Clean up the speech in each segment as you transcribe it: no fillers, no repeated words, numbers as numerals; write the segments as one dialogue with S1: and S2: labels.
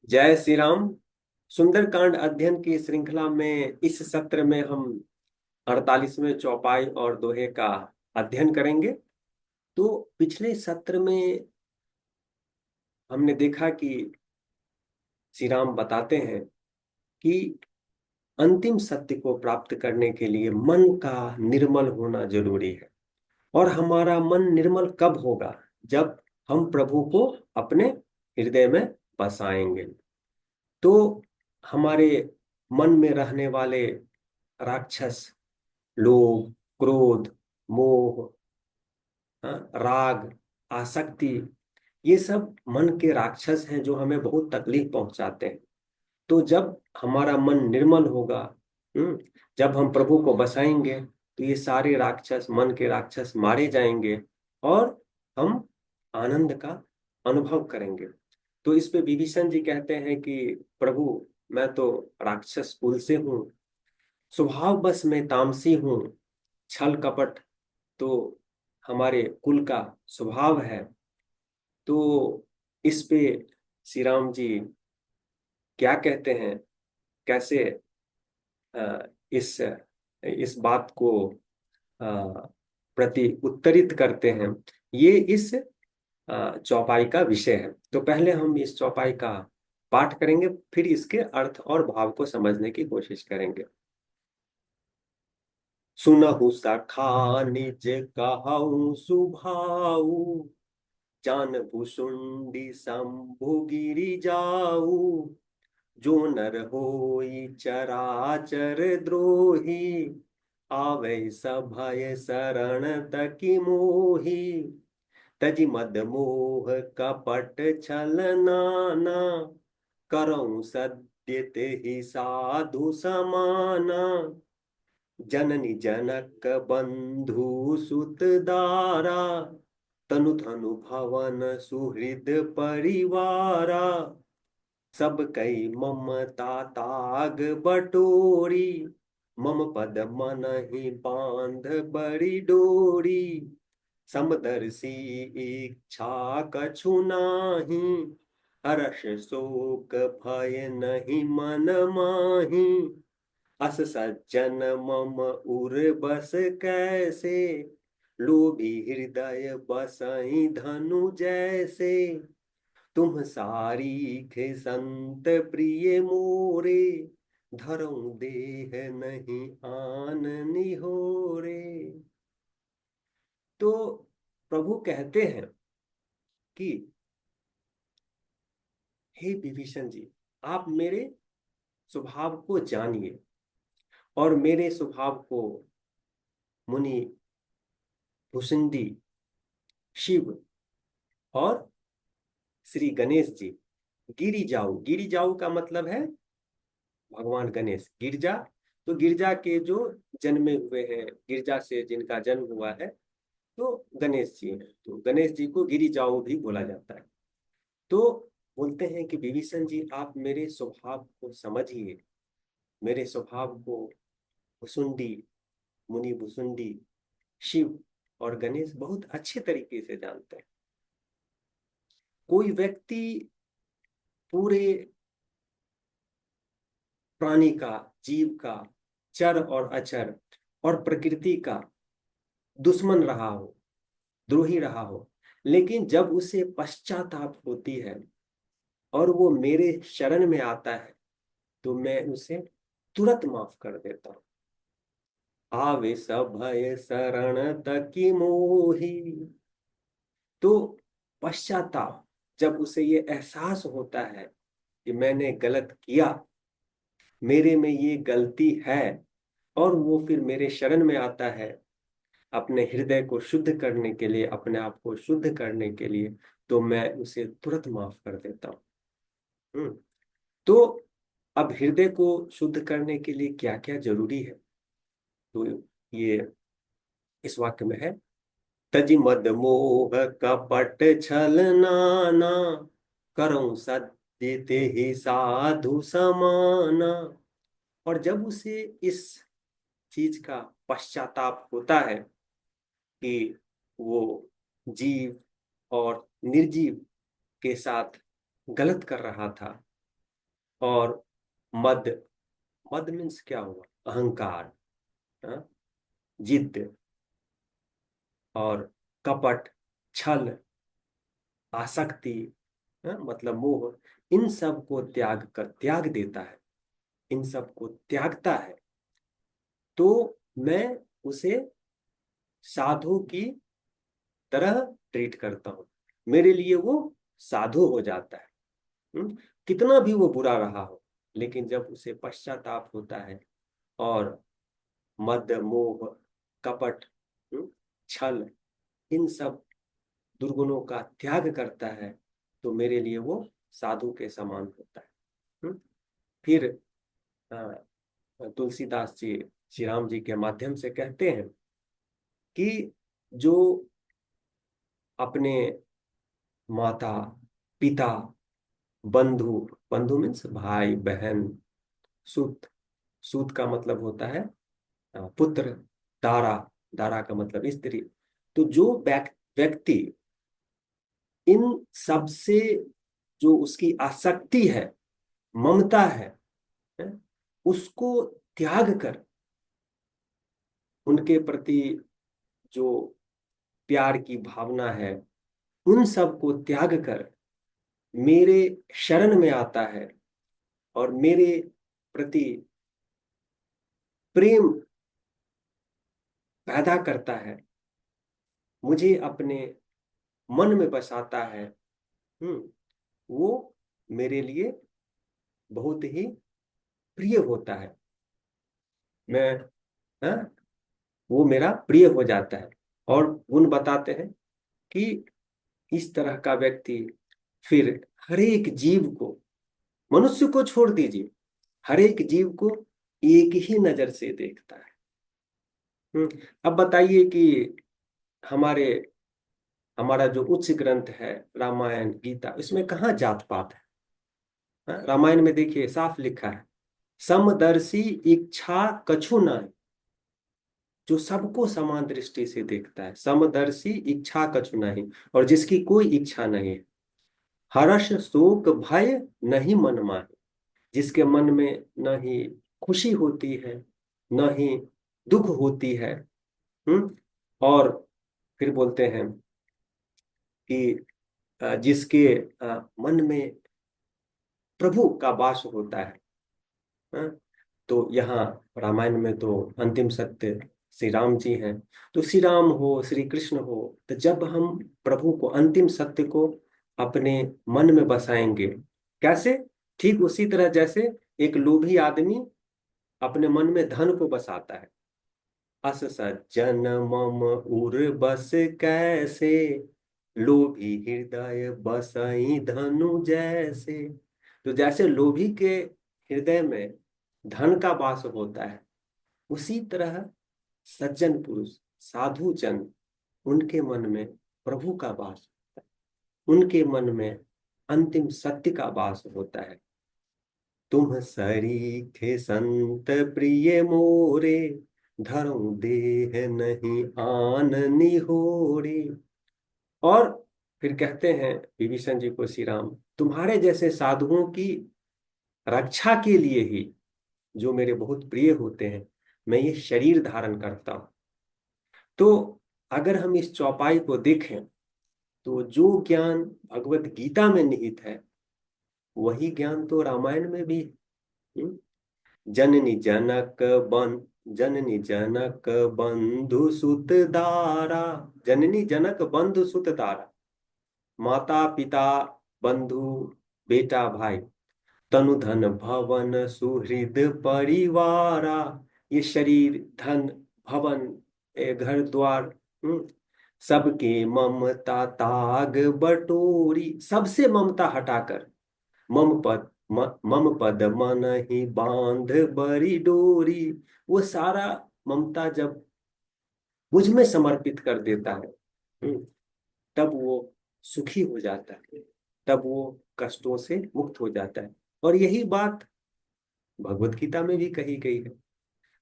S1: जय श्री राम। सुंदरकांड अध्ययन की श्रृंखला में इस सत्र में हम 48वें चौपाई और दोहे का अध्ययन करेंगे। तो पिछले सत्र में हमने देखा कि श्री राम बताते हैं कि अंतिम सत्य को प्राप्त करने के लिए मन का निर्मल होना जरूरी है। और हमारा मन निर्मल कब होगा? जब हम प्रभु को अपने हृदय में बसाएंगे। तो हमारे मन में रहने वाले राक्षस, लोभ, क्रोध, मोह, राग, आसक्ति, ये सब मन के राक्षस हैं जो हमें बहुत तकलीफ पहुंचाते हैं। तो जब हमारा मन निर्मल होगा, हम्म, जब हम प्रभु को बसाएंगे, तो ये सारे राक्षस, मन के राक्षस मारे जाएंगे और हम आनंद का अनुभव करेंगे। तो इस पे विभीषण जी कहते हैं कि प्रभु, मैं तो राक्षस कुल से हूँ, स्वभाव बस मैं तामसी हूँ। छल कपट तो हमारे कुल का स्वभाव है। तो इस पे श्री राम जी क्या कहते हैं, कैसे इस बात को अ, प्रति उत्तरित करते हैं, ये इस चौपाई का विषय है। तो पहले हम इस चौपाई का पाठ करेंगे, फिर इसके अर्थ और भाव को समझने की कोशिश करेंगे। सुनहु सखा निज कहउँ सुभाऊ, जानबु सुंडी शंभु गिरि जाऊ। जो नर होई चराचर द्रोही, आवे सभय शरण तकी मोही। तजि मद मोह कपट छल नाना, करऊँ सद्य तेहि साधु समाना। जननी जनक बंधु सुत दारा, तनु धनु भवन सुहृद परिवारा। सब कई ममता ताग बटोरी, मम पद मनहि बांध बड़ी डोरी। समदर्शी इच्छा कछु नाही, हर्ष शोक भय नहीं मन माही। अस सज्जन मम उर बस कैसे, लोभी हृदय बसई धनु जैसे। तुम सारीखे संत प्रिय मोरे, धरऊं देह नहीं आन निहोरे। तो प्रभु कहते हैं कि हे विभीषण जी, आप मेरे स्वभाव को जानिए और मेरे स्वभाव को मुनि भुसुंडी, शिव और श्री गणेश जी गिरि जाऊ। गिरि जाऊ का मतलब है भगवान गणेश। गिरजा, तो गिरजा के जो जन्मे हुए हैं, गिरजा से जिनका जन्म हुआ है, तो गणेश जी हैं। तो गणेश जी को गिरि जाऊ भी बोला जाता है। तो बोलते हैं कि विभीषण जी, आप मेरे स्वभाव को समझिए। मेरे स्वभाव को भुसुंडी, मुनि भुसुंडी, शिव और गणेश बहुत अच्छे तरीके से जानते हैं। कोई व्यक्ति पूरे प्राणी का, जीव का, चर और अचर और प्रकृति का दुश्मन रहा हो, द्रोही रहा हो, लेकिन जब उसे पश्चाताप होती है और वो मेरे शरण में आता है, तो मैं उसे तुरंत माफ कर देता हूं। आवे सभय शरण तकी मोही। तो पश्चाताप, जब उसे ये एहसास होता है कि मैंने गलत किया, मेरे में ये गलती है, और वो फिर मेरे शरण में आता है अपने हृदय को शुद्ध करने के लिए, अपने आप को शुद्ध करने के लिए, तो मैं उसे तुरंत माफ कर देता हूँ। तो अब हृदय को शुद्ध करने के लिए क्या क्या जरूरी है? तो ये इस वाक्य में है, तजि मद मोह कपट छल नाना, करऊं सत्य तेहि साधु समाना। और जब उसे इस चीज का पश्चाताप होता है कि वो जीव और निर्जीव के साथ गलत कर रहा था, और मद, मद मीन्स क्या हुआ, अहंकार, हाँ? जिद और कपट, छल, आसक्ति, हाँ? मतलब मोह, इन सब को त्याग देता है, इन सब को त्यागता है, तो मैं उसे साधु की तरह ट्रीट करता हूँ, मेरे लिए वो साधु हो जाता है। कितना भी वो बुरा रहा हो, लेकिन जब उसे पश्चाताप होता है और मद, मोह, कपट, छल, इन सब दुर्गुणों का त्याग करता है, तो मेरे लिए वो साधु के समान होता है। फिर तुलसीदास जी श्री राम जी के माध्यम से कहते हैं कि जो अपने माता, पिता, बंधु, बंधु मीन्स भाई बहन, सूत, सूत का मतलब होता है पुत्र, दारा, दारा का मतलब स्त्री, तो जो व्यक्ति इन सब से जो उसकी आसक्ति है, ममता है, उसको त्याग कर उनके प्रति जो प्यार की भावना है, उन सब को त्याग कर मेरे शरण में आता है और मेरे प्रति प्रेम पैदा करता है, मुझे अपने मन में बसाता है, हम्म वो मेरे लिए बहुत ही प्रिय होता है, मैं, हाँ, वो मेरा प्रिय हो जाता है। और गुण बताते हैं कि इस तरह का व्यक्ति फिर हर एक जीव को, मनुष्य को छोड़ दीजिए, हर एक जीव को एक ही नजर से देखता है। अब बताइए कि हमारे हमारा जो उच्च ग्रंथ है रामायण गीता, इसमें कहाँ जात पात है? हाँ? रामायण में देखिए साफ लिखा है, समदर्शी इच्छा कछु नहीं, जो सबको समान दृष्टि से देखता है, समदर्शी इच्छा कछु नहीं, और जिसकी कोई इच्छा नहीं है, हर्ष शोक भय नहीं मन माहे, जिसके मन में न ही खुशी होती है, न ही दुख होती है। और फिर बोलते हैं कि जिसके मन में प्रभु का वास होता है। हाँ? तो यहाँ रामायण में तो अंतिम सत्य श्री राम जी हैं, तो श्री राम हो, श्री कृष्ण हो, तो जब हम प्रभु को, अंतिम सत्य को अपने मन में बसाएंगे, कैसे? ठीक उसी तरह जैसे एक लोभी आदमी अपने मन में धन को बसाता है, अस सज्जन मम उर बस कैसे, लोभी हृदय बसई धनु जैसे। तो जैसे लोभी के हृदय में धन का वास होता है, उसी तरह सज्जन पुरुष, साधु जन, उनके मन में प्रभु का वास होता है, उनके मन में अंतिम सत्य का वास होता है। तुम सरीखे संत प्रिय मोरे, धरऊ देह नहीं आन निहोरे। और फिर कहते हैं विभीषण जी को श्री राम, तुम्हारे जैसे साधुओं की रक्षा के लिए ही, जो मेरे बहुत प्रिय होते हैं, मैं ये शरीर धारण करता हूं। तो अगर हम इस चौपाई को देखें, तो जो ज्ञान भगवत गीता में निहित है, वही ज्ञान तो रामायण में भी है। जननी जनक बन जननी जनक बंधु सुत दारा, जननी जनक बंधु सुत दारा, माता पिता, बंधु, बेटा भाई, तनु धन भवन सुहृद परिवारा। ये शरीर, धन, भवन, घर द्वार, सबके ममता ताग बटोरी, सबसे ममता हटाकर मम पद मन ही बांध बड़ी डोरी, वो सारा ममता जब मुझ में समर्पित कर देता है, तब वो सुखी हो जाता है, तब वो कष्टों से मुक्त हो जाता है। और यही बात भगवत गीता में भी कही गई है,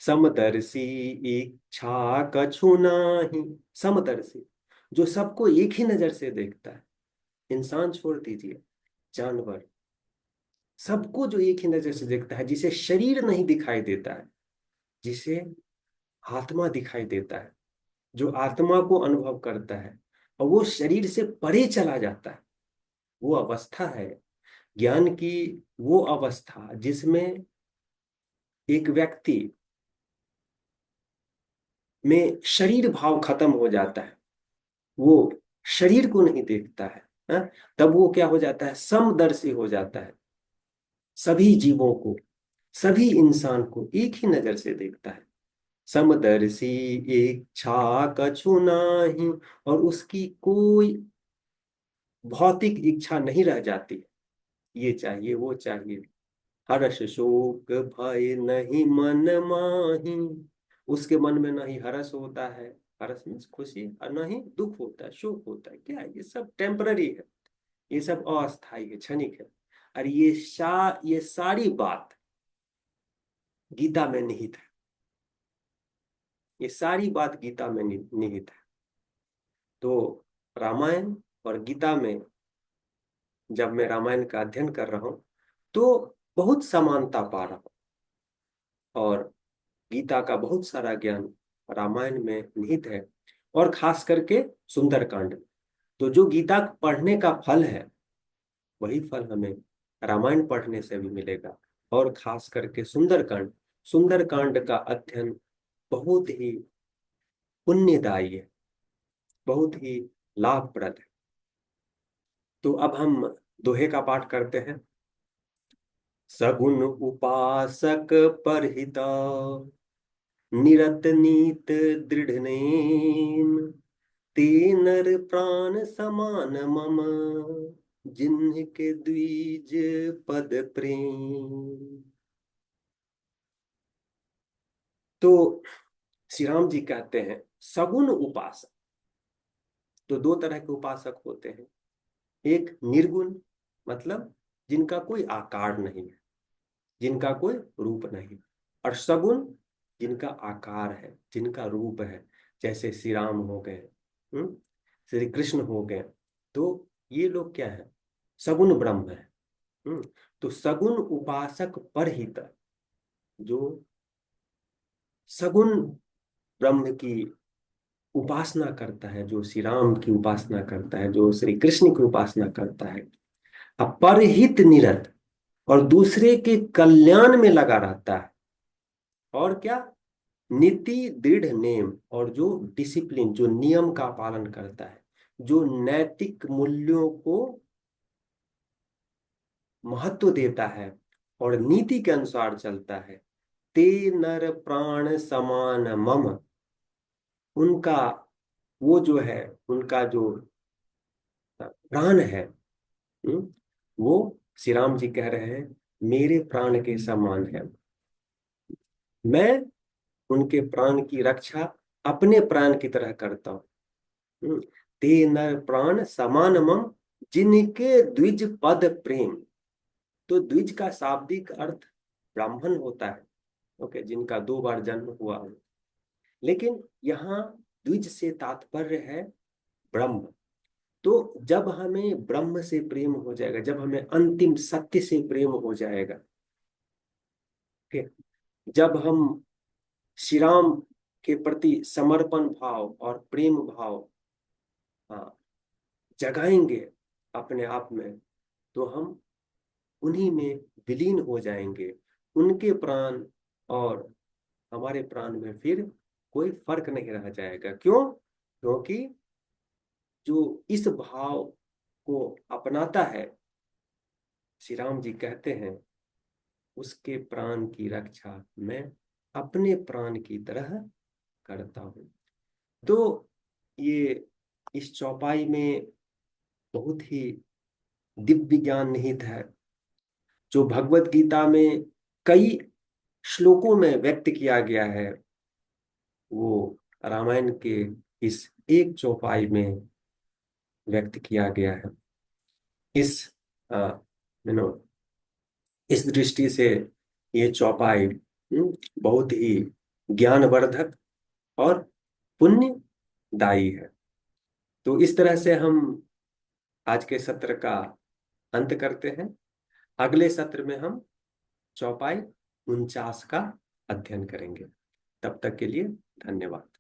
S1: समदर्शी इच्छा कछु नाही। समदर्शी, जो सबको एक ही नजर से देखता है, इंसान छोड़ दीजिए, जानवर, सबको जो एक ही नजर से देखता है, जिसे शरीर नहीं दिखाई देता है, जिसे आत्मा दिखाई देता है, जो आत्मा को अनुभव करता है और वो शरीर से परे चला जाता है, वो अवस्था है ज्ञान की। वो अवस्था जिसमें एक व्यक्ति में शरीर भाव खत्म हो जाता है, वो शरीर को नहीं देखता है, हाँ? तब वो क्या हो जाता है, समदर्शी हो जाता है, सभी जीवों को, सभी इंसान को एक ही नजर से देखता है। समदर्शी इच्छा कछु नाही, और उसकी कोई भौतिक इच्छा नहीं रह जाती, ये चाहिए वो चाहिए। हर्ष शोक भय नहीं मन माही, उसके मन में ना ही हर्ष होता है, हर्ष मीन्स खुशी, और ना ही दुख होता है, शोक होता है। क्या है, ये सब टेम्पररी है, ये सब अस्थायी है, क्षणिक है। और ये सारी बात गीता में निहित है, ये सारी बात गीता में निहित है। तो रामायण और गीता में जब मैं रामायण का अध्ययन कर रहा हूँ तो बहुत समानता पा रहा हूँ, और गीता का बहुत सारा ज्ञान रामायण में निहित है, और खास करके सुंदरकांड में। तो जो गीता पढ़ने का फल है, वही फल हमें रामायण पढ़ने से भी मिलेगा। और खास करके सुंदरकांड, सुंदरकांड का अध्ययन बहुत ही पुण्यदायी है, बहुत ही लाभप्रद है। तो अब हम दोहे का पाठ करते हैं। सगुन उपासक परहिता, निरत नीत दृढ़ नेम, ते नर प्राण समान मम, जिन्ह द्विज पद प्रेम। तो श्री राम जी कहते हैं सगुन उपासक। तो दो तरह के उपासक होते हैं, एक निर्गुण, मतलब जिनका कोई आकार नहीं है, जिनका कोई रूप नहीं, और सगुण, जिनका आकार है, जिनका रूप है, जैसे श्री राम हो गए, श्री कृष्ण हो गए। तो ये लोग क्या है, सगुण ब्रह्म है। तो सगुण उपासक परहित, जो सगुण ब्रह्म की उपासना करता है, जो श्री राम की उपासना करता है, जो श्री कृष्ण की उपासना करता है, अब परहित निरत, और दूसरे के कल्याण में लगा रहता है, और क्या, नीति दृढ़ नेम, और जो डिसिप्लिन, जो नियम का पालन करता है, जो नैतिक मूल्यों को महत्व देता है और नीति के अनुसार चलता है, ते नर प्राण समान मम, उनका वो जो है, उनका जो प्राण है, हम्म, वो श्री राम जी कह रहे हैं मेरे प्राण के समान है। मैं उनके प्राण की रक्षा अपने प्राण की तरह करता हूँ। ते नर प्राण समान मम, जिनके द्विज पद प्रेम। तो द्विज का शाब्दिक अर्थ ब्राह्मण होता है, ओके, जिनका 2 बार जन्म हुआ हो। लेकिन यहाँ द्विज से तात्पर्य है ब्रह्म। तो जब हमें ब्रह्म से प्रेम हो जाएगा, जब हमें अंतिम सत्य से प्रेम हो जाएगा, ठीक, जब हम श्री राम के प्रति समर्पण भाव और प्रेम भाव, हाँ, जगाएंगे अपने आप में, तो हम उन्हीं में विलीन हो जाएंगे। उनके प्राण और हमारे प्राण में फिर कोई फर्क नहीं रह जाएगा। क्यों? क्योंकि जो इस भाव को अपनाता है, श्री राम जी कहते हैं उसके प्राण की रक्षा मैं अपने प्राण की तरह करता हूं। तो ये इस चौपाई में बहुत ही दिव्य ज्ञान निहित है, जो भगवत गीता में कई श्लोकों में व्यक्त किया गया है, वो रामायण के इस एक चौपाई में व्यक्त किया गया है। इस यू नो इस दृष्टि से ये चौपाई बहुत ही ज्ञानवर्धक और पुण्यदायी है। तो इस तरह से हम आज के सत्र का अंत करते हैं। अगले सत्र में हम चौपाई 49 का अध्ययन करेंगे। तब तक के लिए धन्यवाद।